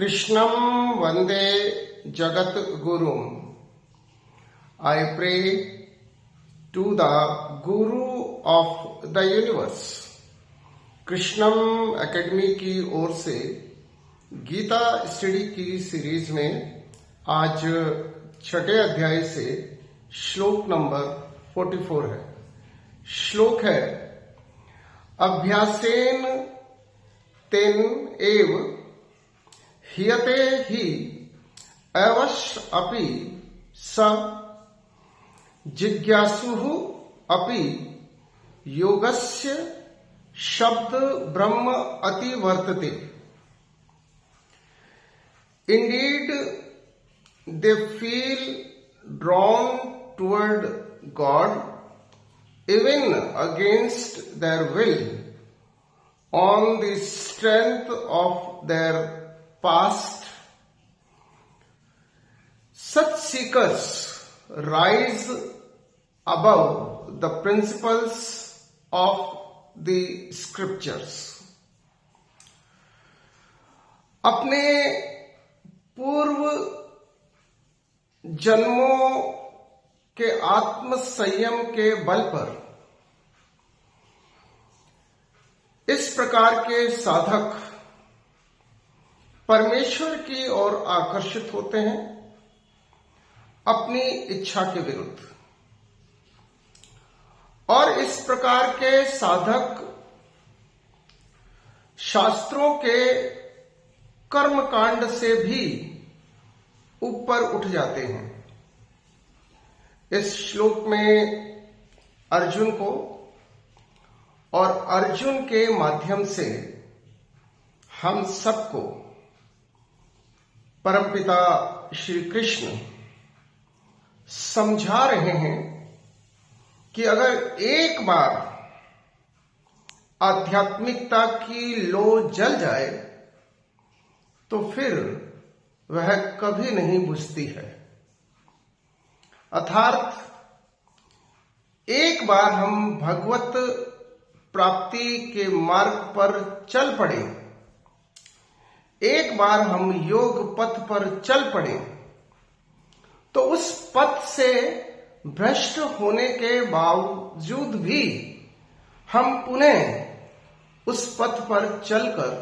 Krishnam Vande Jagat Gurum. I pray to the Guru of the universe. Krishnam academy की ओर से Gita study की series में आज छठे अध्याय से श्लोक नंबर 44 है। श्लोक है अभ्यासेन तेन एव ह्यते हि अवश्य अपि स जिज्ञासुः अपि योगस्य शब्द ब्रह्म अति वर्तते। Indeed, they feel drawn toward God even against their will on the strength of their past. Such seekers rise above the principles of the scriptures. अपने पूर्व जन्मों के आत्म संयम के बल पर इस प्रकार के साधक परमेश्वर की ओर आकर्षित होते हैं अपनी इच्छा के विरुद्ध, और इस प्रकार के साधक शास्त्रों के कर्मकांड से भी ऊपर उठ जाते हैं। इस श्लोक में अर्जुन को और अर्जुन के माध्यम से हम सबको परमपिता श्री कृष्ण समझा रहे हैं कि अगर एक बार आध्यात्मिकता की लो जल जाए तो फिर वह कभी नहीं बुझती है। अर्थात एक बार हम भगवत प्राप्ति के मार्ग पर चल पड़े, एक बार हम योग पथ पर चल पड़े, तो उस पथ से भ्रष्ट होने के बावजूद भी हम पुनः उस पथ पर चलकर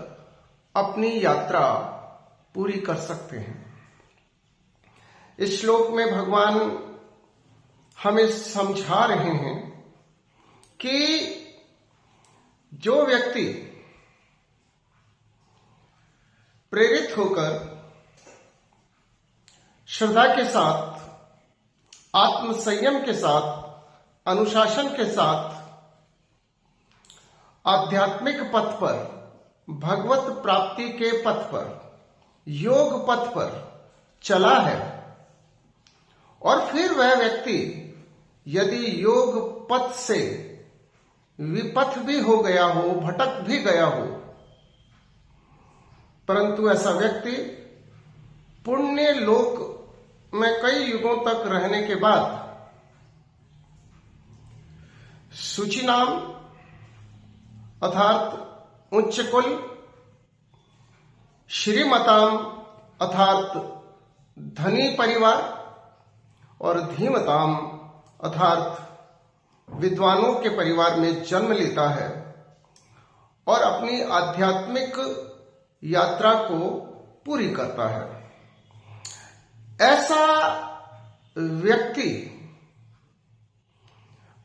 अपनी यात्रा पूरी कर सकते हैं। इस श्लोक में भगवान हमें समझा रहे हैं कि जो व्यक्ति प्रेरित होकर श्रद्धा के साथ, आत्म संयम के साथ, अनुशासन के साथ आध्यात्मिक पथ पर, भगवत प्राप्ति के पथ पर, योग पथ पर चला है, और फिर वह व्यक्ति यदि योग पथ से विपथ भी हो गया हो, भटक भी गया हो, परंतु ऐसा व्यक्ति पुण्य लोक में कई युगों तक रहने के बाद शुचिनाम अर्थात उच्च कुल, श्रीमताम अर्थात धनी परिवार, और धीमताम अर्थात विद्वानों के परिवार में जन्म लेता है और अपनी आध्यात्मिक यात्रा को पूरी करता है। ऐसा व्यक्ति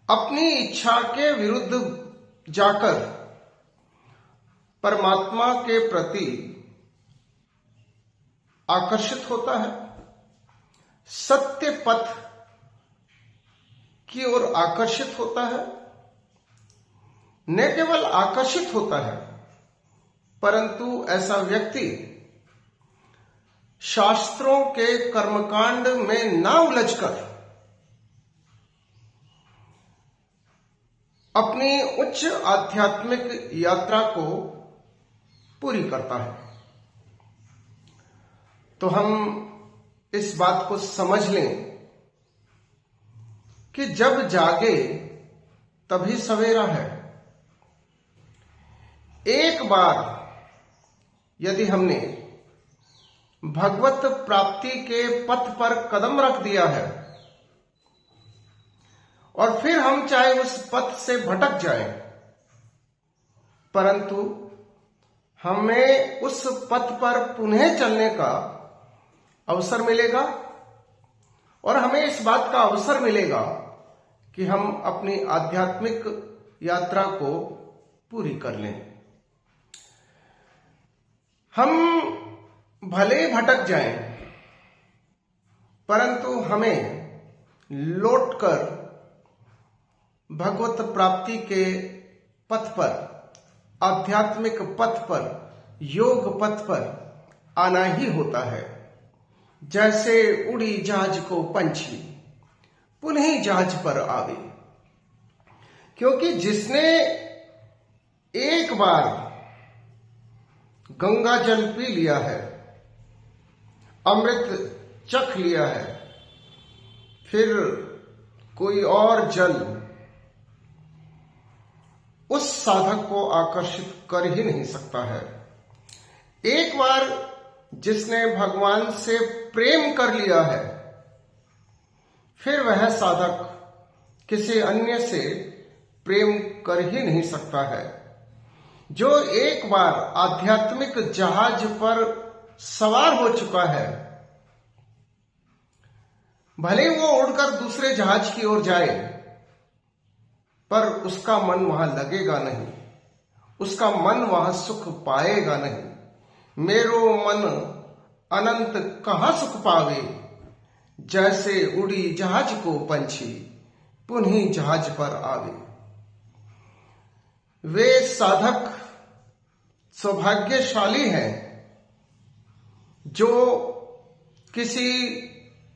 अपनी इच्छा के विरुद्ध जाकर परमात्मा के प्रति आकर्षित होता है, सत्य पथ की ओर आकर्षित होता है। न केवल आकर्षित होता है, परंतु ऐसा व्यक्ति शास्त्रों के कर्मकांड में ना उलझकर अपनी उच्च आध्यात्मिक यात्रा को पूरी करता है। तो हम इस बात को समझ लें कि जब जागे तभी सवेरा है। एक बार यदि हमने भगवत प्राप्ति के पथ पर कदम रख दिया है और फिर हम चाहे उस पथ से भटक जाएं, परंतु हमें उस पथ पर पुनः चलने का अवसर मिलेगा और हमें इस बात का अवसर मिलेगा कि हम अपनी आध्यात्मिक यात्रा को पूरी कर लें। हम भले भटक जाएं, परंतु हमें लौटकर भगवत प्राप्ति के पथ पर, आध्यात्मिक पथ पर, योग पथ पर आना ही होता है। जैसे उड़ी जहाज को पंछी पुनः जहाज पर आवे, क्योंकि जिसने एक बार गंगा जल पी लिया है, अमृत चख लिया है, फिर कोई और जल उस साधक को आकर्षित कर ही नहीं सकता है। एक बार जिसने भगवान से प्रेम कर लिया है, फिर वह साधक किसी अन्य से प्रेम कर ही नहीं सकता है। जो एक बार आध्यात्मिक जहाज पर सवार हो चुका है, भले वो उड़कर दूसरे जहाज की ओर जाए, पर उसका मन वहां लगेगा नहीं, उसका मन वहां सुख पाएगा नहीं। मेरो मन अनंत कहां सुख पावे, जैसे उड़ी जहाज को पंछी पुनः जहाज पर आवे। वे साधक सौभाग्यशाली हैं जो किसी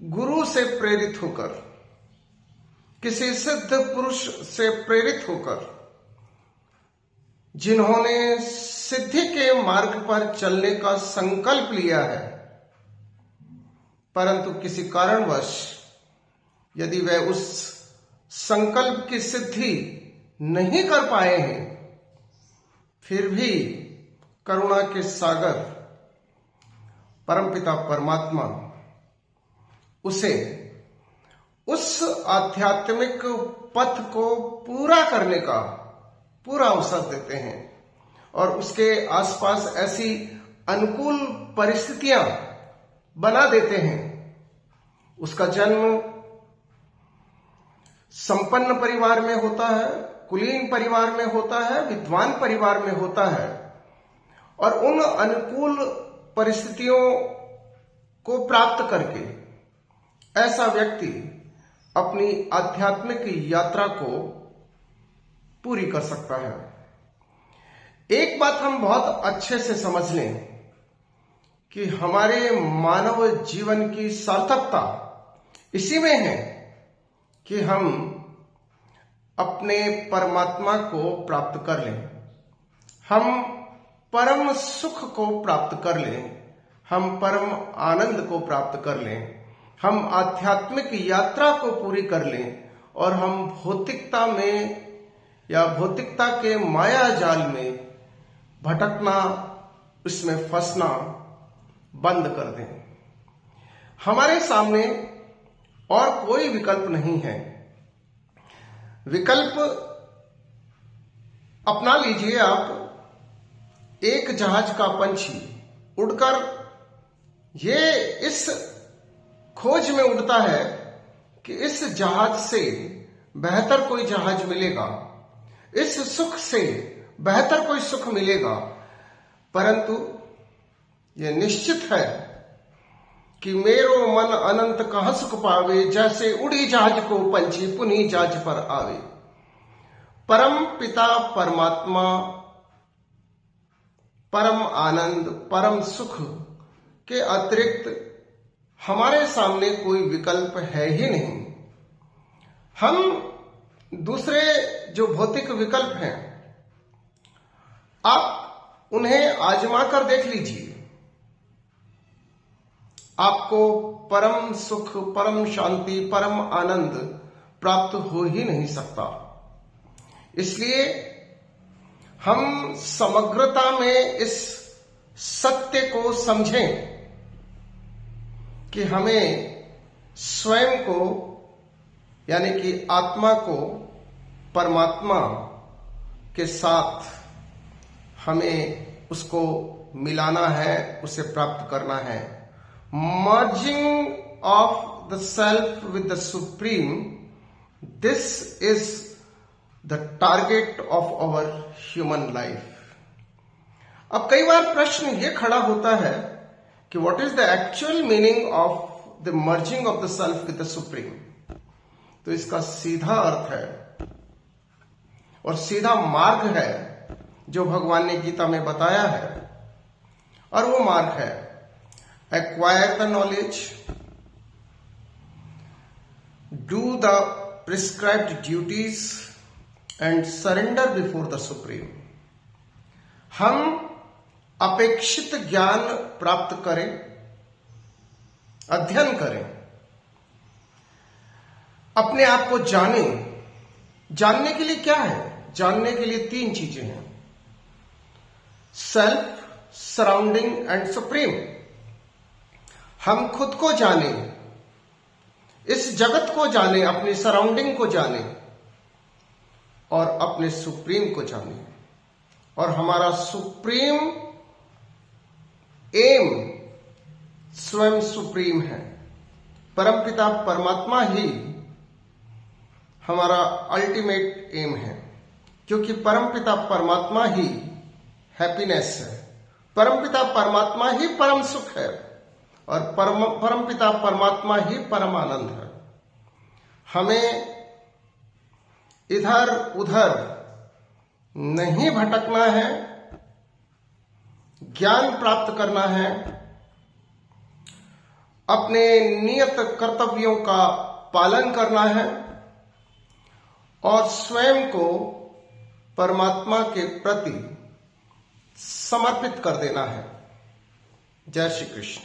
गुरु से प्रेरित होकर, किसी सिद्ध पुरुष से प्रेरित होकर, जिन्होंने सिद्धि के मार्ग पर चलने का संकल्प लिया है, परंतु किसी कारणवश यदि वे उस संकल्प की सिद्धि नहीं कर पाए हैं, फिर भी करुणा के सागर परमपिता परमात्मा उसे उस आध्यात्मिक पथ को पूरा करने का पूरा अवसर देते हैं और उसके आसपास ऐसी अनुकूल परिस्थितियां बना देते हैं। उसका जन्म संपन्न परिवार में होता है, कुलीन परिवार में होता है, विद्वान परिवार में होता है, और उन अनुकूल परिस्थितियों को प्राप्त करके ऐसा व्यक्ति अपनी आध्यात्मिक यात्रा को पूरी कर सकता है। एक बात हम बहुत अच्छे से समझ लें कि हमारे मानव जीवन की सार्थकता इसी में है कि हम अपने परमात्मा को प्राप्त कर लें, हम परम सुख को प्राप्त कर लें, हम परम आनंद को प्राप्त कर लें, हम आध्यात्मिक यात्रा को पूरी कर लें और हम भौतिकता में या भौतिकता के माया जाल में भटकना, इसमें फंसना बंद कर दें। हमारे सामने और कोई विकल्प नहीं है। विकल्प अपना लीजिए आप। एक जहाज का पंछी उड़कर ये इस खोज में उड़ता है कि इस जहाज से बेहतर कोई जहाज मिलेगा, इस सुख से बेहतर कोई सुख मिलेगा, परंतु यह निश्चित है कि मेरो मन अनंत कहां सुख पावे, जैसे उड़ी जहाज को पंछी पुनः जहाज पर आवे। परम पिता परमात्मा, परम आनंद, परम सुख के अतिरिक्त हमारे सामने कोई विकल्प है ही नहीं। हम दूसरे जो भौतिक विकल्प हैं, आप उन्हें आजमा कर देख लीजिए, आपको परम सुख, परम शांति, परम आनंद प्राप्त हो ही नहीं सकता। इसलिए हम समग्रता में इस सत्य को समझें कि हमें स्वयं को यानी कि आत्मा को परमात्मा के साथ हमें उसको मिलाना है, उसे प्राप्त करना है। Merging of the self with the supreme, this is the target of our human life. अब कई बार प्रश्न ये खड़ा होता है कि what is the actual meaning of the merging of the self with the supreme. तो इसका सीधा अर्थ है और सीधा मार्ग है जो भगवान ने गीता में बताया है, और वो मार्ग है acquire the knowledge, do the prescribed duties and surrender before the supreme. हम अपेक्षित ज्ञान प्राप्त करें, अध्ययन करें, अपने आप को जानें। जानने के लिए क्या है? जानने के लिए 3 चीजें हैं, सेल्फ, सराउंडिंग एंड सुप्रीम। हम खुद को जानें, इस जगत को जानें, अपनी सराउंडिंग को जानें और अपने सुप्रीम को जानें। और हमारा सुप्रीम एम स्वयं सुप्रीम है। परमपिता परमात्मा ही हमारा अल्टीमेट एम है, क्योंकि परमपिता परमात्मा ही हैप्पीनेस है, परमपिता परमात्मा ही परम सुख है और परमपिता परमात्मा ही परम आनंद है। हमें इधर उधर नहीं भटकना है, ज्ञान प्राप्त करना है, अपने नियत कर्तव्यों का पालन करना है और स्वयं को परमात्मा के प्रति समर्पित कर देना है। जय श्री कृष्ण।